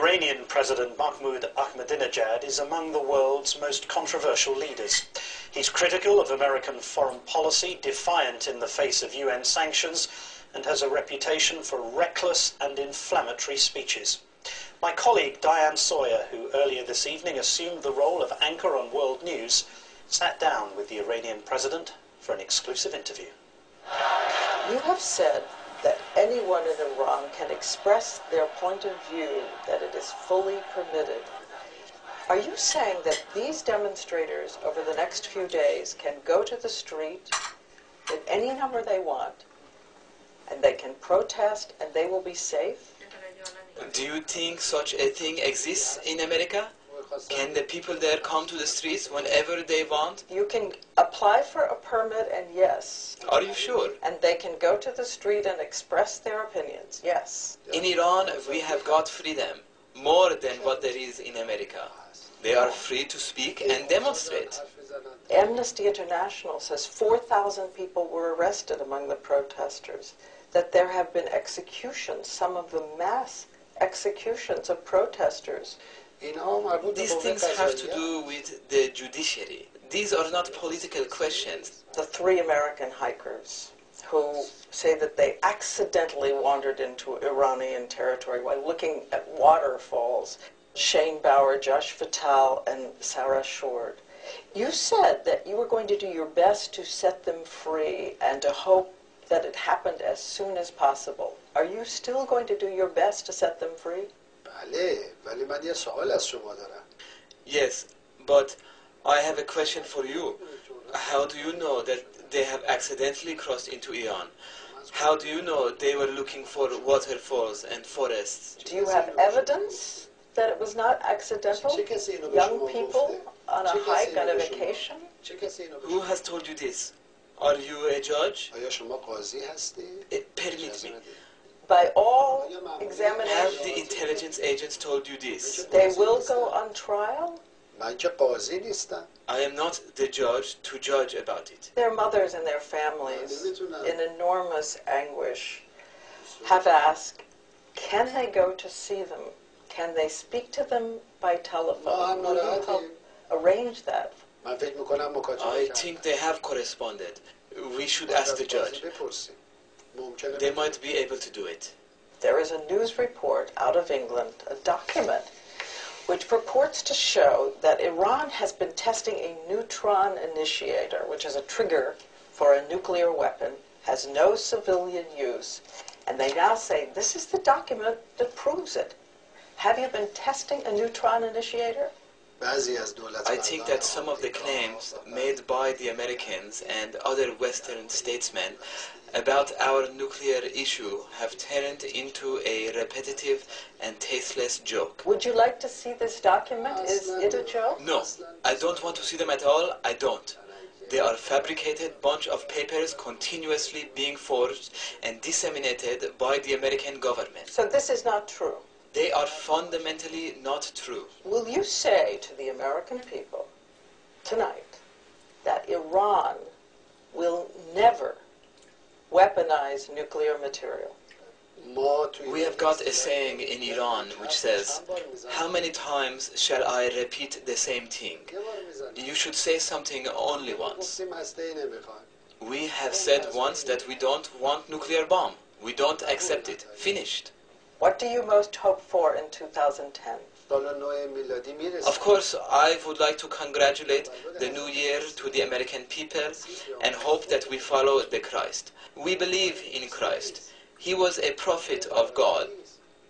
Iranian President Mahmoud Ahmadinejad is among the world's most controversial leaders. He's critical of American foreign policy, defiant in the face of UN sanctions, and has a reputation for reckless and inflammatory speeches. My colleague Diane Sawyer, who earlier this evening assumed the role of anchor on World News, sat down with the Iranian president for an exclusive interview. You have said that anyone in Iran can express their point of view, that it is fully permitted. Are you saying that these demonstrators over the next few days can go to the street with any number they want, and they can protest and they will be safe? Do you think such a thing exists in America? Can the people there come to the streets whenever they want? You can apply for a permit, and yes. Are you sure? And they can go to the street and express their opinions, yes. In Iran, we have got freedom, more than what there is in America. They are free to speak and demonstrate. Amnesty International says 4,000 people were arrested among the protesters, that there have been executions, some of the mass executions of protesters. These things have to do with the judiciary. These are not political questions. The 3 American hikers who say that they accidentally wandered into Iranian territory while looking at waterfalls, Shane Bauer, Josh Fatal, and Sarah Shord. You said that you were going to do your best to set them free and to hope that it happened as soon as possible. Are you still going to do your best to set them free? Yes, but I have a question for you. How do you know that they have accidentally crossed into Iran? How do you know they were looking for waterfalls and forests? Do you have evidence that it was not accidental? Young people on a hike, on a vacation? Who has told you this? Are you a judge? Permit me. By all Have examinations, the intelligence agents told you this? they will go on trial? I am not the judge to judge about it. Their mothers and their families, in enormous anguish, have asked, can they go to see them? Can they speak to them by telephone? Will you help arrange that? I think they have corresponded. We should ask the judge. They might be able to do it. There is a news report out of England, a document, which purports to show that Iran has been testing a neutron initiator, which is a trigger for a nuclear weapon, has no civilian use, and they now say this is the document that proves it. Have you been testing a neutron initiator? I think that some of the claims made by the Americans and other Western statesmen about our nuclear issue have turned into a repetitive and tasteless joke. Would you like to see this document? Is it a joke? No, I don't want to see them at all. I don't. They are fabricated bunch of papers continuously being forged and disseminated by the American government. So this is not true? They are fundamentally not true. Will you say to the American people tonight that Iran will never weaponize nuclear material? We have got a saying in Iran which says, how many times shall I repeat the same thing? You should say something only once. We have said once that we don't want nuclear bomb. We don't accept it. Finished. What do you most hope for in 2010? Of course, I would like to congratulate the new year to the American people and hope that we follow the Christ. We believe in Christ. He was a prophet of God.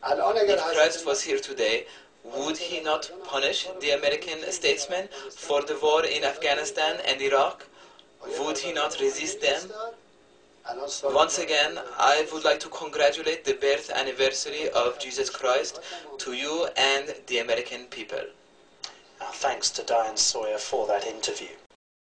If Christ was here today, would he not punish the American statesmen for the war in Afghanistan and Iraq? Would he not resist them? Once again, I would like to congratulate the birth anniversary of Jesus Christ to you and the American people. Thanks to Diane Sawyer for that interview.